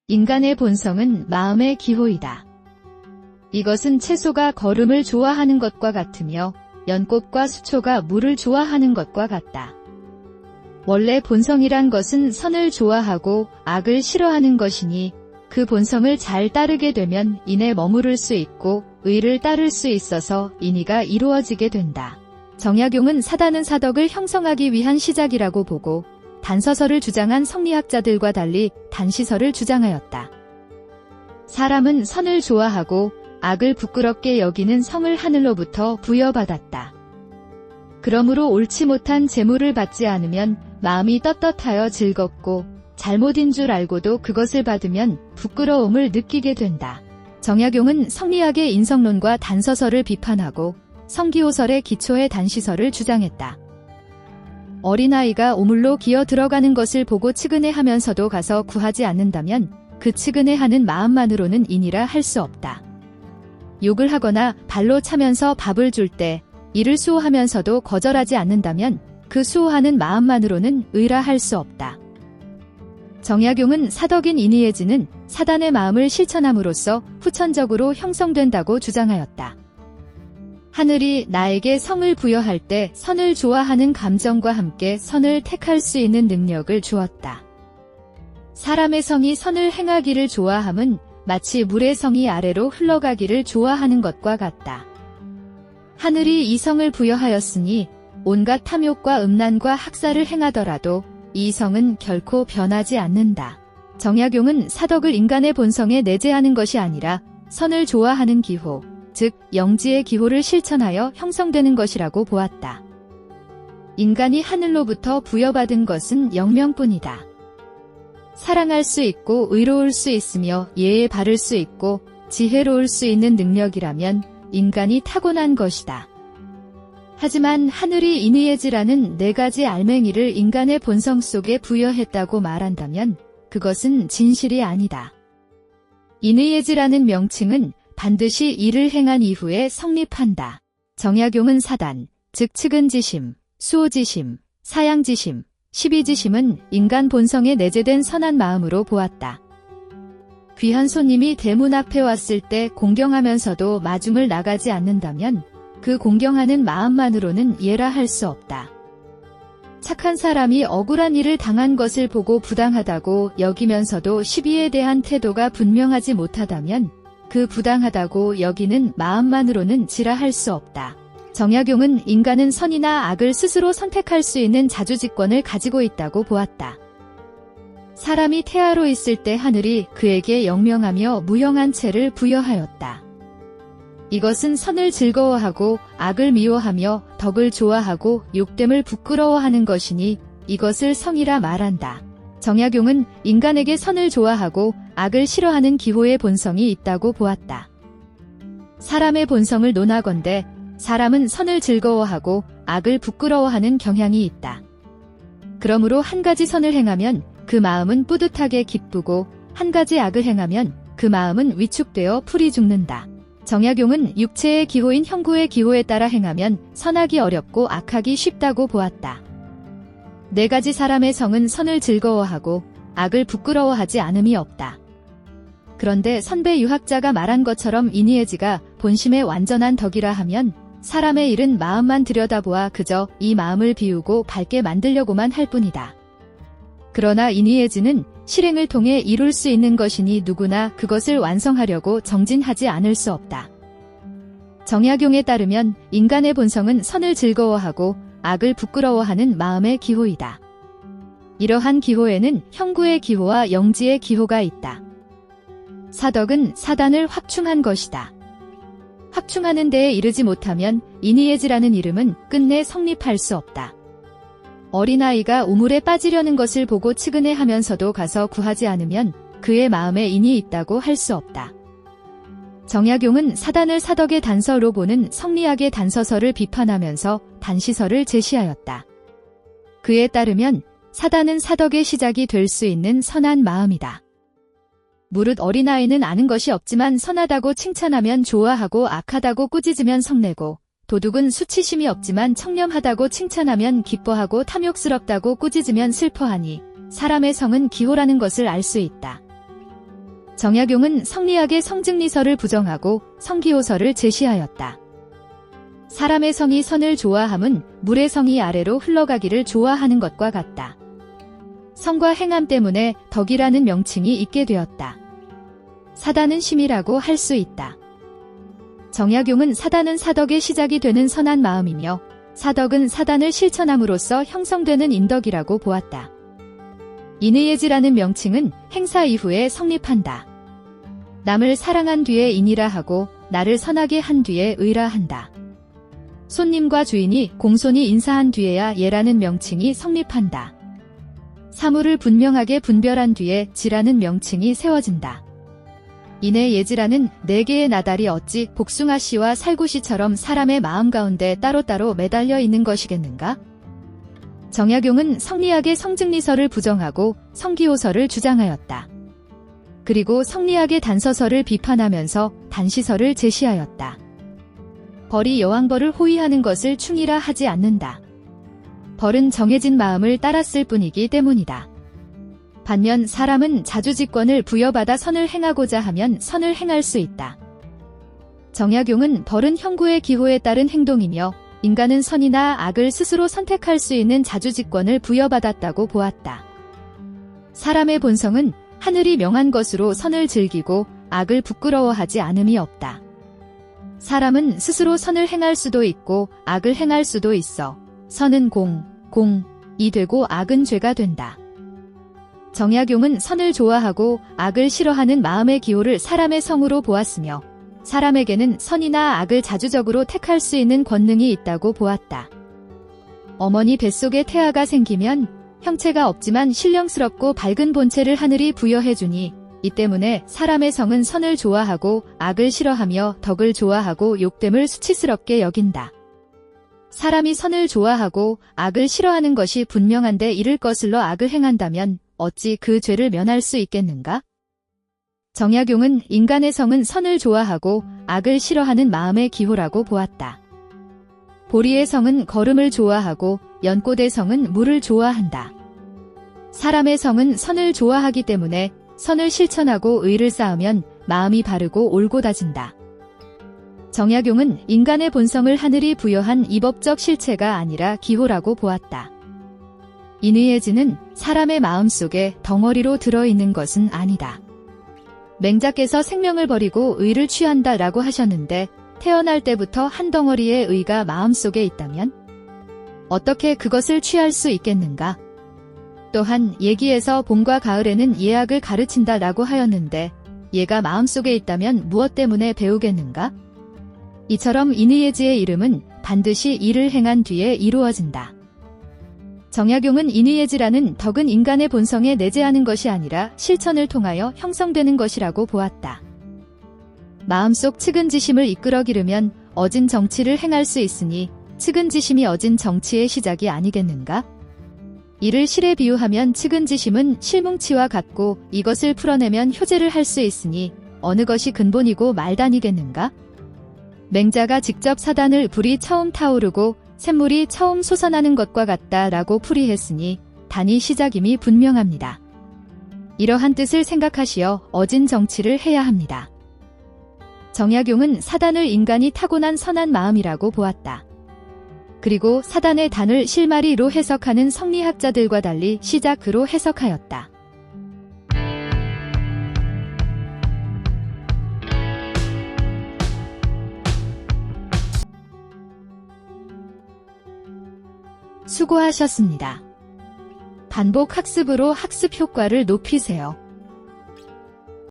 인간의 본성은 마음의 기호이다. 이것은 채소가 거름을 좋아하는 것과 같으며 연꽃과 수초가 물을 좋아하는 것과 같다. 원래 본성이란 것은 선을 좋아하고 악을 싫어하는 것이니 그 본성을 잘 따르게 되면 인에 머무를 수 있고 의를 따를 수 있어서 인의가 이루어지게 된다. 정약용은 사단은 사덕을 형성하기 위한 시작이라고 보고 단서설을 주장한 성리학자들과 달리 단시설을 주장하였다. 사람은 선을 좋아하고 악을 부끄럽게 여기는 성을 하늘로부터 부여받았다. 그러므로 옳지 못한 재물을 받지 않으면 마음이 떳떳하여 즐겁고 잘못인 줄 알고도 그것을 받으면 부끄러움을 느끼게 된다. 정약용은 성리학의 인성론과 단서설을 비판하고 성기호설의 기초의 단시설을 주장했다. 어린아이가 오물로 기어 들어가는 것을 보고 측은해하면서도 가서 구하지 않는다면 그 측은해하는 마음만으로는 인이라 할 수 없다. 욕을 하거나 발로 차면서 밥을 줄 때 이를 수호하면서도 거절하지 않는다면 그 수호하는 마음만으로는 의라 할 수 없다. 정약용은 사덕인 인의예지는 사단의 마음을 실천함으로써 후천적으로 형성된다고 주장하였다. 하늘이 나에게 성을 부여할 때 선을 좋아하는 감정과 함께 선을 택할 수 있는 능력을 주었다. 사람의 성이 선을 행하기를 좋아함은 마치 물의 성이 아래로 흘러가기를 좋아하는 것과 같다. 하늘이 이 성을 부여하였으니 온갖 탐욕과 음란과 학살을 행하더라도 이 성은 결코 변하지 않는다. 정약용은 사덕을 인간의 본성에 내재하는 것이 아니라 선을 좋아하는 기호, 즉 영지의 기호를 실천하여 형성되는 것이라고 보았다. 인간이 하늘로부터 부여받은 것은 영명뿐이다. 사랑할 수 있고 의로울 수 있으며 예에 바를 수 있고 지혜로울 수 있는 능력이라면 인간이 타고난 것이다. 하지만 하늘이 인의예지라는 4가지 알맹이를 인간의 본성 속에 부여했다고 말한다면 그것은 진실이 아니다. 인의예지라는 명칭은 반드시 이를 행한 이후에 성립한다. 정약용은 사단, 즉 측은지심, 수호지심, 사양지심, 십이지심은 인간 본성에 내재된 선한 마음으로 보았다. 귀한 손님이 대문 앞에 왔을 때 공경하면서도 마중을 나가지 않는다면 그 공경하는 마음만으로는 예라 할 수 없다. 착한 사람이 억울한 일을 당한 것을 보고 부당하다고 여기면서도 시비에 대한 태도가 분명하지 못하다면 그 부당하다고 여기는 마음만으로는 지라 할 수 없다. 정약용은 인간은 선이나 악을 스스로 선택할 수 있는 자주직권을 가지고 있다고 보았다. 사람이 태아로 있을 때 하늘이 그에게 영명하며 무형한 체를 부여하였다. 이것은 선을 즐거워하고 악을 미워하며 덕을 좋아하고 욕됨을 부끄러워하는 것이니 이것을 성이라 말한다. 정약용은 인간에게 선을 좋아하고 악을 싫어하는 기호의 본성이 있다고 보았다. 사람의 본성을 논하건대 사람은 선을 즐거워하고 악을 부끄러워하는 경향이 있다. 그러므로 한 가지 선을 행하면 그 마음은 뿌듯하게 기쁘고 한 가지 악을 행하면 그 마음은 위축되어 풀이 죽는다. 정약용은 육체의 기호인 형구의 기호에 따라 행하면 선하기 어렵고 악하기 쉽다고 보았다. 4가지 사람의 성은 선을 즐거워하고 악을 부끄러워하지 않음이 없다. 그런데 선배 유학자가 말한 것처럼 인의예지가 본심의 완전한 덕이라 하면 사람의 일은 마음만 들여다보아 그저 이 마음을 비우고 밝게 만들려고만 할 뿐이다. 그러나 인의예지는 실행을 통해 이룰 수 있는 것이니 누구나 그것을 완성하려고 정진하지 않을 수 없다. 정약용에 따르면 인간의 본성은 선을 즐거워하고 악을 부끄러워하는 마음의 기호이다. 이러한 기호에는 형구의 기호와 영지의 기호가 있다. 사덕은 사단을 확충한 것이다. 확충하는 데에 이르지 못하면 인의예지라는 이름은 끝내 성립할 수 없다. 어린아이가 우물에 빠지려는 것을 보고 측은해하면서도 가서 구하지 않으면 그의 마음에 인이 있다고 할 수 없다. 정약용은 사단을 사덕의 단서로 보는 성리학의 단서설을 비판하면서 단시설을 제시하였다. 그에 따르면 사단은 사덕의 시작이 될 수 있는 선한 마음이다. 무릇 어린아이는 아는 것이 없지만 선하다고 칭찬하면 좋아하고 악하다고 꾸짖으면 성내고 도둑은 수치심이 없지만 청렴하다고 칭찬하면 기뻐하고 탐욕스럽다고 꾸짖으면 슬퍼하니 사람의 성은 기호라는 것을 알 수 있다. 정약용은 성리학의 성증리설을 부정하고 성기호설을 제시하였다. 사람의 성이 선을 좋아함은 물의 성이 아래로 흘러가기를 좋아하는 것과 같다. 성과 행함 때문에 덕이라는 명칭이 있게 되었다. 사단은 심이라고 할 수 있다. 정약용은 사단은 사덕의 시작이 되는 선한 마음이며 사덕은 사단을 실천함으로써 형성되는 인덕이라고 보았다. 인의예지라는 명칭은 행사 이후에 성립한다. 남을 사랑한 뒤에 인이라 하고 나를 선하게 한 뒤에 의라 한다. 손님과 주인이 공손히 인사한 뒤에야 예라는 명칭이 성립한다. 사물을 분명하게 분별한 뒤에 지라는 명칭이 세워진다. 이내 예지라는 네 개의 나달이 어찌 복숭아씨와 살구씨처럼 사람의 마음 가운데 따로따로 매달려 있는 것이겠는가? 정약용은 성리학의 성증리설을 부정하고 성기호설을 주장하였다. 그리고 성리학의 단서설을 비판하면서 단시설을 제시하였다. 벌이 여왕벌을 호위하는 것을 충이라 하지 않는다. 벌은 정해진 마음을 따랐을 뿐이기 때문이다. 반면 사람은 자주직권을 부여받아 선을 행하고자 하면 선을 행할 수 있다. 정약용은 벌은 형구의 기호에 따른 행동이며 인간은 선이나 악을 스스로 선택할 수 있는 자주직권을 부여받았다고 보았다. 사람의 본성은 하늘이 명한 것으로 선을 즐기고 악을 부끄러워하지 않음이 없다. 사람은 스스로 선을 행할 수도 있고 악을 행할 수도 있어 선은 공이 되고 악은 죄가 된다. 정약용은 선을 좋아하고 악을 싫어하는 마음의 기호를 사람의 성으로 보았으며 사람에게는 선이나 악을 자주적으로 택할 수 있는 권능이 있다고 보았다. 어머니 뱃속에 태아가 생기면 형체가 없지만 신령스럽고 밝은 본체를 하늘이 부여해주니 이 때문에 사람의 성은 선을 좋아하고 악을 싫어하며 덕을 좋아하고 욕됨을 수치스럽게 여긴다. 사람이 선을 좋아하고 악을 싫어하는 것이 분명한데 이를 거슬러 악을 행한다면 어찌 그 죄를 면할 수 있겠는가? 정약용은 인간의 성은 선을 좋아하고 악을 싫어하는 마음의 기호라고 보았다. 보리의 성은 거름을 좋아하고 연꽃의 성은 물을 좋아한다. 사람의 성은 선을 좋아하기 때문에 선을 실천하고 의를 쌓으면 마음이 바르고 옳고다진다. 정약용은 인간의 본성을 하늘이 부여한 이법적 실체가 아니라 기호라고 보았다. 인의예지는 사람의 마음속에 덩어리로 들어있는 것은 아니다. 맹자께서 생명을 버리고 의를 취한다라고 하셨는데 태어날 때부터 한 덩어리의 의가 마음속에 있다면 어떻게 그것을 취할 수 있겠는가? 또한 예기에서 봄과 가을에는 예악을 가르친다라고 하였는데 예가 마음속에 있다면 무엇 때문에 배우겠는가? 이처럼 인의예지의 이름은 반드시 일을 행한 뒤에 이루어진다. 정약용은 인의예지라는 덕은 인간의 본성에 내재하는 것이 아니라 실천을 통하여 형성되는 것이라고 보았다. 마음속 측은지심을 이끌어 기르면 어진 정치를 행할 수 있으니 측은지심이 어진 정치의 시작이 아니겠는가? 이를 실에 비유하면 측은지심은 실뭉치와 같고 이것을 풀어내면 효제를 할 수 있으니 어느 것이 근본이고 말단이겠는가? 맹자가 직접 사단을 불이 처음 타오르고 샘물이 처음 솟아나는 것과 같다라고 풀이했으니 단이 시작임이 분명합니다. 이러한 뜻을 생각하시어 어진 정치를 해야 합니다. 정약용은 사단을 인간이 타고난 선한 마음이라고 보았다. 그리고 사단의 단을 실마리로 해석하는 성리학자들과 달리 시작으로 해석하였다. 수고하셨습니다. 반복 학습으로 학습 효과를 높이세요.